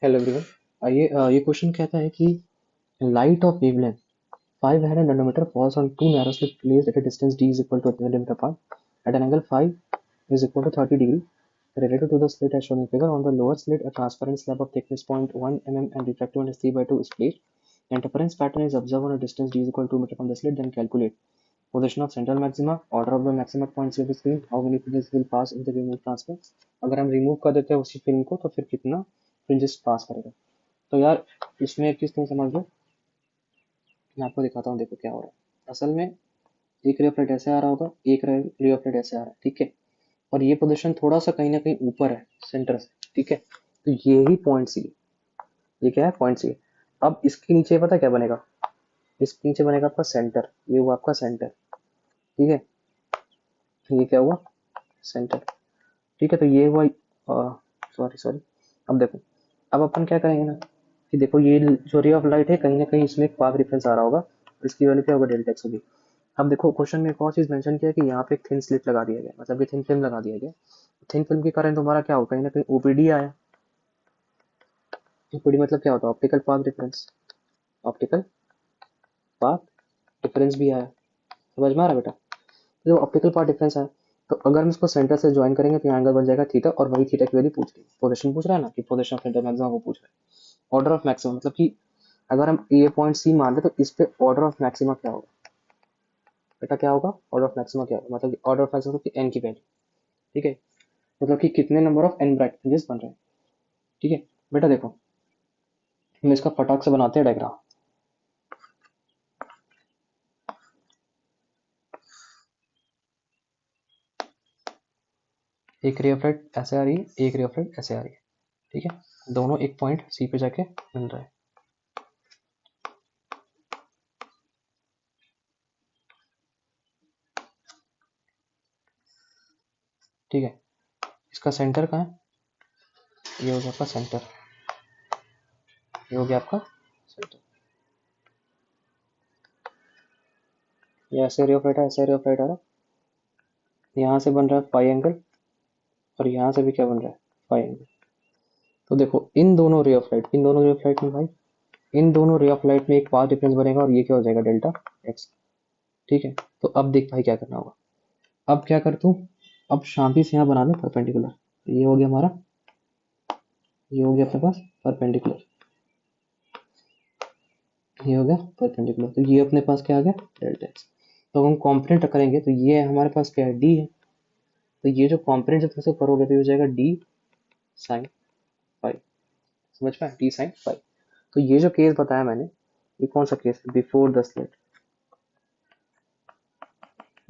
Hello everyone. आइए ये question कहता है कि light of wavelength 500 nanometer falls on two narrow slit placed at a distance d is equal to 20 centimeter apart at an angle phi is equal to 30 degree related to the slit as shown in figure. On the lower slit a transparent slab of thickness 0.1 mm and refractive index 3 by 2 is placed. The interference pattern is observed on a distance d is equal to 2 meter from the slit. Then calculate position of central maxima, order of the maxima points of the screen, how many fringes will pass in the removed transfer. अगर हम remove कर देते हैं उसी film को तो फिर कितना फ्रिंजेस पास करेगा। तो यार इसमें एक चीज तुम समझ लो, मैं आपको दिखाता हूँ। देखो क्या हो रहा है। असल में एक रे ऑफ लाइट ऐसे आ रहा होगा, एक रे ऑफ लाइट ऐसे आ रहा है, ठीक है। और ये पोजीशन थोड़ा सा कहीं ना कहीं ऊपर है सेंटर से, ठीक है। तो ये ही पॉइंट सी, ये क्या है, पॉइंट सी। अब इसके नीचे पता क्या बनेगा, इसके नीचे बनेगा आपका सेंटर, ये हुआ आपका सेंटर, ठीक है। ये क्या हुआ, सेंटर, ठीक है। तो ये हुआ, सॉरी सॉरी। अब देखो, अब अपन क्या करेंगे ना कि देखो ये जो रे ऑफ लाइट है कहीं ना कहीं इसमें एक पाथ डिफरेंस आ रहा होगा, इसकी वैल्यू क्या होगा, डेल्टा एक्स होगी। अब देखो क्वेश्चन में एक और चीज मेंशन किया कि यहाँ पे एक थिन स्लिट लगा दिया गया, मतलब कि थिन फिल्म लगा दिया गया। थिन फिल्म के कारण तुम्हारा क्या होगा, कहीं ना कहीं ओपीडी आया। ओपीडी मतलब क्या होता है, optical path difference, optical path difference भी आया। समझ में आ रहा है बेटा। जो ऑप्टिकल पाथ डिफरेंस है, तो अगर हम इसको सेंटर से ज्वाइन करेंगे तो एंगल बन जाएगा थीटा, और वही थीटा की वैल्यू पूछ रही है, पोजीशन पूछ रहा है ना कि पोजीशन ऑफ सेंटर मैक्सिमम को पूछ रहा है। ऑर्डर ऑफ मैक्सिमम मतलब कि अगर हम ये पॉइंट सी मान ले तो इस पे ऑर्डर ऑफ मैक्सिमा क्या होगा बेटा, क्या होगा, ऑर्डर ऑफ मैक्सिमा क्या होगा, मतलब ऑर्डर ऑफ मैक्सिमा की एन की वैल्यू, ठीक है। मतलब कि कितने number of n bright fringes बन रहे हैं, ठीक है। बेटा देखो हम इसका फटाक से बनाते हैं डायग्राम। एक रे ऑफ लाइट ऐसे आ रही है, एक रे ऑफ लाइट ऐसे आ रही है, ठीक है। दोनों एक पॉइंट सी पे जाके मिल रहा है, ठीक है। इसका सेंटर कहाँ है, ये हो गया आपका सेंटर, ये हो गया आपका सेंटर। ये ऐसे रे ऑफ लाइट है, ऐसे रे ऑफ लाइट आ रहा है, यहाँ से बन रहा है फाई एंगल, और यहाँ से भी क्या बन रहा है, फाई एंगल। तो देखो इन दोनों रे ऑफ लाइट, इन दोनों रे ऑफ लाइट में भाई, इन दोनों रे ऑफ लाइट में एक पाथ डिफरेंस बनेगा, और ये क्या हो जाएगा, डेल्टा एक्स, ठीक है। तो अब देख भाई क्या करना होगा। अब क्या कर तू, अब शांति से यहाँ बना ले परपेंडिकुलर। ये हो गया हमारा, ये हो गया अपने पास परपेंडिकुलर, ये हो गया परपेंडिकुलर। तो ये अपने पास क्या आ गया, डेल्टा एक्स। तो हम कॉम्पोनेंट करेंगे तो ये हमारे पास क्या है, डी है। तो ये जो कॉम्पोनेंट जब तुम करोगे तो ये हो जाएगा डी साइन फाइव। समझ पाए, डी साइन फाइव। तो ये जो केस बताया मैंने, ये कौन सा केस है, before the slit,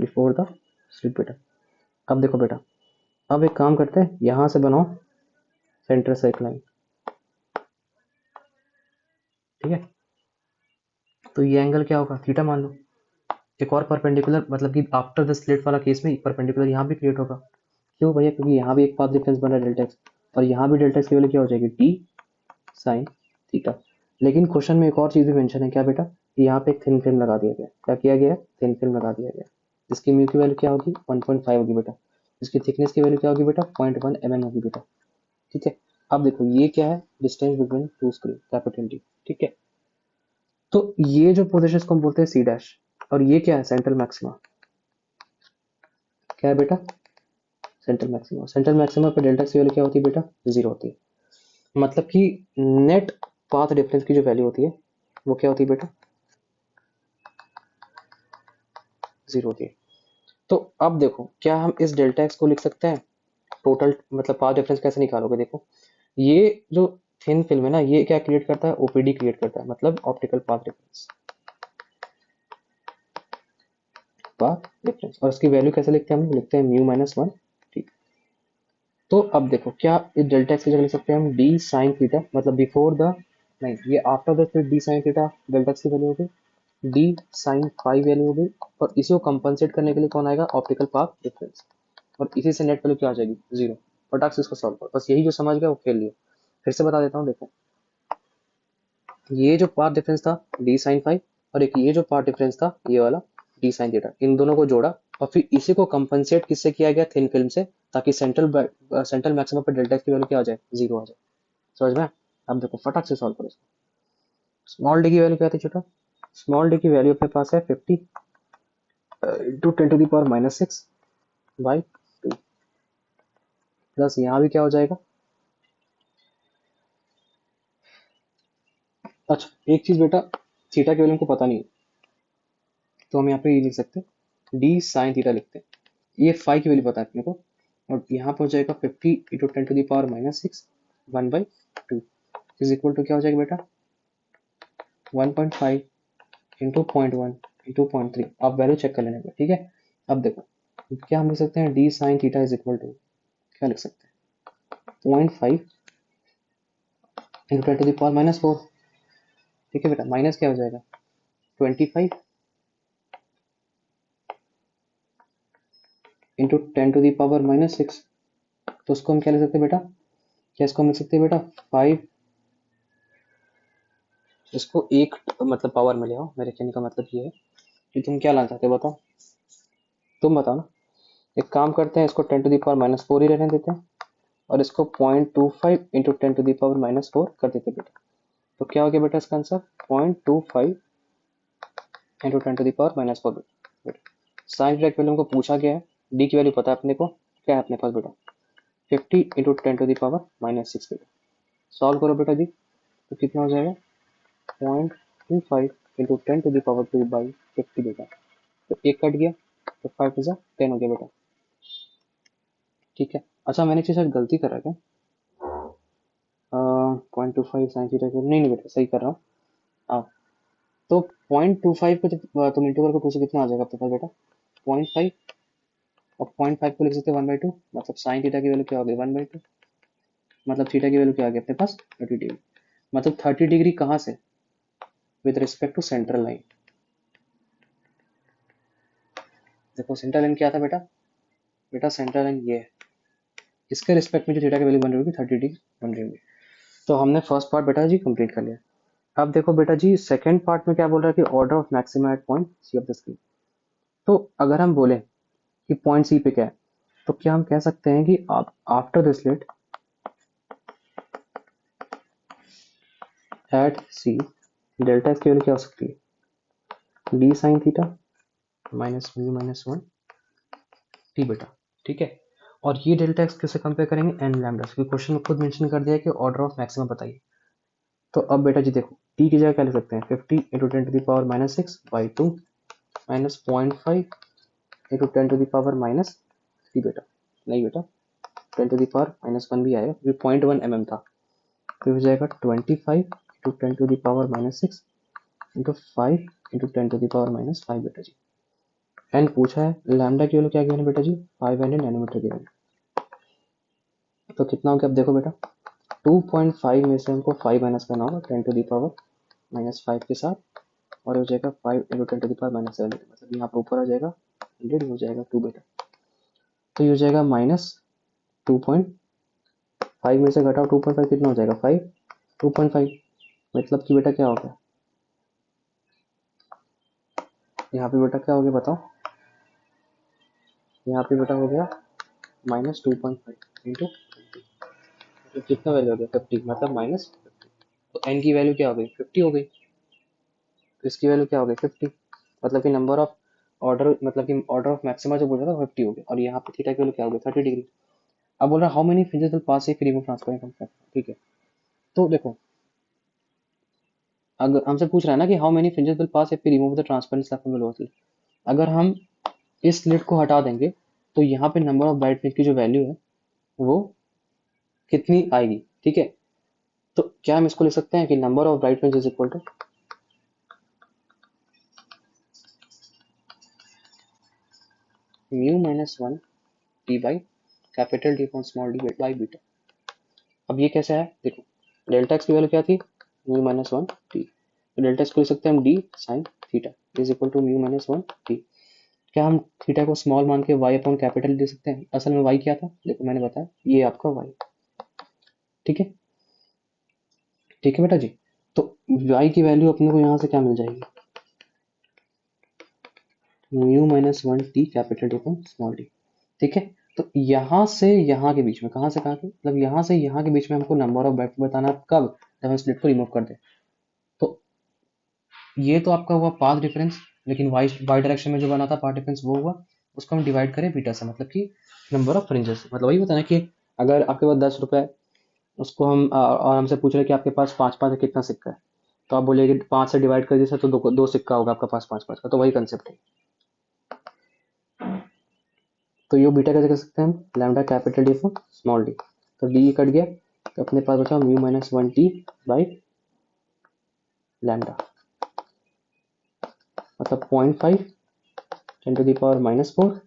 before the slit बेटा। अब देखो बेटा, अब एक काम करते हैं, यहां से बनाओ सेंटर से एक लाइन, ठीक है। तो ये एंगल क्या होगा, थीटा मान लो। एक और परपेंडिकुलर, मतलब कि आफ्टर द स्लिट वाला केस में परपेंडिकुलर यहाँ भी क्रिएट होगा। क्यों भैया, क्योंकि यहाँ भी एक पाथ डिफरेंस बन रहा है डेल्टा एक्स, और यहाँ भी डेल्टा एक्स की वैल्यू क्या हो जाएगी, डी साइन थीटा। लेकिन क्वेश्चन में एक और चीज भी मेंशन है, क्या बेटा, यहाँ पे एक थिन फिल्म लगा दिया गया। क्या किया गया है, थिन फिल्म लगा दिया गया। इसकी म्यू की वैल्यू क्या होगी, 1.5 होगी बेटा। इसकी थिकनेस की वैल्यू क्या होगी बेटा, 0.1 mm होगी बेटा, ठीक है। अब देखो ये क्या है, distance between two screen, capital D, ठीक है। तो ये जो पोजीशन को हम बोलते हैं सी डैश, और ये क्या है, सेंट्रल मैक्सिमा। क्या है बेटा, सेंट्रल मैक्सिमा। सेंट्रल मैक्सिमा पे डेल्टा की वैल्यू क्या होती है बेटा, जीरो होती है। मतलब कि नेट पाथ डिफरेंस की जो वैल्यू होती है वो क्या होती है बेटा, जीरो होती है। तो अब देखो क्या हम इस डेल्टा एक्स को लिख सकते हैं, टोटल मतलब पाथ डिफरेंस कैसे निकालोगे। देखो ये जो थिन फिल्म है ना, ये क्या क्रिएट करता है, ओपीडी क्रिएट करता है, मतलब optical path difference, path difference. और इसकी वैल्यू कैसे लिखते हैं, हम लिखते हैं म्यू माइनस वन, ठीक। तो अब देखो क्या इस डेल्टा एक्स की जगह लिख सकते हैं हम डी साइन थीटा, मतलब बिफोर द, नहीं ये आफ्टर द, फिर D sine theta delta x की वैल्यू हो गई, डी साइन फाइव वैल्यू हो गई। और इसी को कंपनसेट करने के लिए कौन आएगा, ऑप्टिकल पाथ डिफरेंस। और इसी से नेट वैल्यू क्या आ जाएगी, जीरो। फटाक से इसको सॉल्व करो, बस यही जो समझ गया वो खेल लिया। फिर से बता देता हूँ, देखो ये जो पाथ डिफरेंस था डी साइन फाइव, और एक ये जो पाथ डिफरेंस था ये वाला डी साइन थीटा, इन दोनों को जोड़ा, और फिर इसी को कंपनसेट किससे किया गया, थिन फिल्म से, ताकि सेंट्रल मैक्सिमम पर डेल्टा की वैल्यू क्या आ जाए, जीरो आ जाए। समझ में? अब देखो फटाक से सॉल्व करो इसको। स्मॉल डी की वैल्यू क्या थी छोटा? स्मॉल डी की वैल्यू अपने पास है 50 इंटू 10⁻⁻6 बाई 2 प्लस यहाँ भी क्या हो जाएगा। अच्छा एक चीज बेटा, थीटा की वैल्यू हमको पता नहीं है, तो हम यहाँ पे ये लिख सकते हैं डी साइन थीटा लिखते हैं। ये फाई की वैल्यू पता है अपने को, और यहाँ पर हो जाएगा 50 इंटू 10⁻⁻6 1/2 इज इक्वल टू क्या हो जाएगा बेटा 1.5 इंटू 0.1 इंटू 0.3। आप वैल्यू चेक कर लेने का, ठीक है। अब देखो क्या हम लिख सकते हैं, d sine theta is equal to क्या लिख सकते हैं 0.5 इंटू 10⁻⁻4। ठीक है बेटा, माइनस क्या हो जाएगा 25 इंटू 10⁻⁻6। तो उसको हम क्या लिख सकते हैं बेटा, क्या इसको हम लिख सकते हैं बेटा 5, इसको एक मतलब पावर में ले आओ। मेरे कहने का मतलब ये है कि तुम क्या लाना चाहते हो बताओ, तुम बताओ ना। एक काम करते हैं, इसको 10⁻⁻4 ही रहने देते हैं और इसको 0.25 इंटू 10⁻⁻4 कर देते बेटा। तो क्या हो गया बेटा इसका आंसर 0.25 इंटू 10⁻⁻4 बेटा। साइन थीटा की वैल्यू हमको पूछा गया है, डी की वैल्यू पता है अपने को, क्या है अपने पास बेटा 50 इंटू 10⁻⁻6 बेटा। सॉल्व करो बेटा जी, तो कितना हो जाएगा 0.25 इंटू 10⁻2 बाई 50 बेटा। तो एक कट गया तो 5 10 हो गया बेटा, ठीक है। अच्छा मैंने चीज शायद गलती कर रहा है क्या, 0.25 साइन थीटा नहीं नहीं बेटा सही कर रहा हूँ। हाँ तो 0.25 को जब तुम इंटीग्रल को 2 से कितना आ जाएगा आपके पास बेटा 0.5, और 0.5 को लिख सकते हैं 1/2, मतलब साइन थीटा की वैल्यू क्या हो गई 1/2, मतलब थीटा की वैल्यू क्या आ गई अपने पास 30 डिग्री। मतलब 30 डिग्री कहाँ से, with respect to central line. देखो सेंट्रल लाइन क्या था बेटा, बेटा सेंट्रल लाइन ये है, इसके रिस्पेक्ट में जो थीटा की वैल्यू बन रही होगी 30 डिग्री बन रही होगी। तो हमने फर्स्ट पार्ट बेटा जी कंप्लीट कर लिया। अब देखो बेटा जी सेकंड पार्ट में क्या बोल रहा है कि order of maxima at point C of the screen. तो अगर हम बोले कि पॉइंट सी पे क्या है, तो क्या हम कह सकते हैं कि after this slit at C delta की वैल्यू क्या हो सकती है d sine theta minus mu minus 1 t बेटा, ठीक है। और ये डेल्टा एक्स किससे कंपेयर करेंगे एन लैम्डा, क्योंकि क्वेश्चन में खुद मेंशन कर दिया है कि ऑर्डर ऑफ मैक्सिमा बताइए। तो अब बेटा जी देखो टी की जगह क्या लिख सकते हैं 50 into 10⁻⁻6 by 2 minus 0.5 into 10⁻⁻ T बेटा, नहीं बेटा 10⁻⁻1 भी आएगा क्योंकि 0.1 mm था। तो हो जाएगा 25 इंटू 10⁻⁻6 इंटू 5 इंटू 10⁻⁻5 बेटा जी। एन पूछा है, लैम्डा की वैल्यू क्या गिवन है बेटा जी 500 नैनोमीटर गिवन है। तो कितना हो गया अब देखो बेटा 2.5 में से हमको 5 माइनस करना होगा 10⁻⁻5 के साथ, और हो जाएगा 5 इंटू 10⁻⁻7 मतलब यहाँ पर ऊपर आ जाएगा 100 हो जाएगा 2 बेटा। तो ये हो जाएगा माइनस 2.5 में से घटाओ 2.5 कितना हो जाएगा 5 2.5 मतलब कि बेटा क्या हो गया यहाँ पे बेटा क्या हो गया बताओ, यहाँ पे बेटा हो गया माइनस 2.5 इंटू तो कितना वैल्यू हो गया 50 मतलब माइनस 50। तो एन की वैल्यू क्या हो गई 50 हो गई, तो इसकी वैल्यू क्या हो गई 50, मतलब कि नंबर ऑफ ऑर्डर मतलब कि ऑर्डर ऑफ मैक्सिमा जो बोल रहा था 50 हो गया, और यहाँ पे थीटा की वैल्यू क्या हो गई 30 डिग्री। अब बोल रहा how many fringes will pass if remove transparent, ठीक है। तो देखो अगर हमसे पूछ रहा है ना कि how many fringes will pass if we remove the transparent slab from the lower slit, अगर हम इस स्लिट को हटा देंगे तो यहाँ पे नंबर ऑफ ब्राइट फ्रिंज की जो वैल्यू है वो कितनी आएगी, ठीक है। तो क्या हम इसको लिख सकते हैं कि number of bright fringe is equal to mu minus 1 t by capital d upon small d by beta. अब ये कैसे है देखो, डेल्टा एक्स की वैल्यू क्या थी म्यू माइनस 1 टी, तो डेल्टा एक्स को लिख सकते हैं हम d sine theta is equal to mu minus 1 t. क्या हम थीटा को स्मॉल मान के y अपॉन कैपिटल दे सकते हैं, असल में y क्या था देखो मैंने बताया ये आपका y, ठीक है, ठीक है बेटा जी। तो y की वैल्यू अपने को यहाँ से क्या मिल जाएगी mu minus 1 T capital d upon small D, ठीक है। तो यहाँ से यहाँ के बीच में कहाँ से कहाँ के मतलब यहाँ से यहाँ के बीच में हमको नंबर ऑफ ब्राइट बताना कब जब हम स्प्लिट को रिमूव कर दें। तो ये तो आपका हुआ पाथ डिफरेंस, लेकिन वाई डायरेक्शन में जो बना था पाथ डिफरेंस वो हुआ, उसको हम डिवाइड करें बीटा से, मतलब कि नंबर ऑफ फ्रिंजेस। मतलब वही होता है ना कि अगर आपके पास 10 रुपए है, उसको हम और हमसे पूछ रहे हैं कि आपके पास 5 5 है, कितना सिक्का है, तो आप बोलिए कि 5 से डिवाइड कर दीजिए तो दो सिक्का होगा आपका पास 5 5 का। तो वही कंसेप्ट है। तो ये बीटा कैसे कर सकते हैं हम, lambda capital D for small D. तो डी कट गया तो अपने पास बचा mu minus 1t by lambda, मतलब 0.5 10⁻⁻4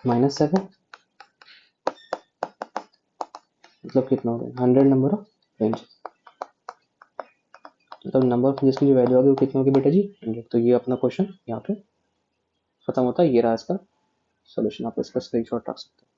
-7, मतलब कितना हो गया 100 नंबर ऑफ फ्रिंजेस। मतलब नंबर ऑफ फ्रिंजेस की जो वैल्यू होगी वो कितनी होगी बेटा जी 100। तो ये अपना क्वेश्चन यहाँ पे खत्म होता है। ये रहा इसका सॉल्यूशन, आप इसका स्क्रीनशॉट रख सकते हैं।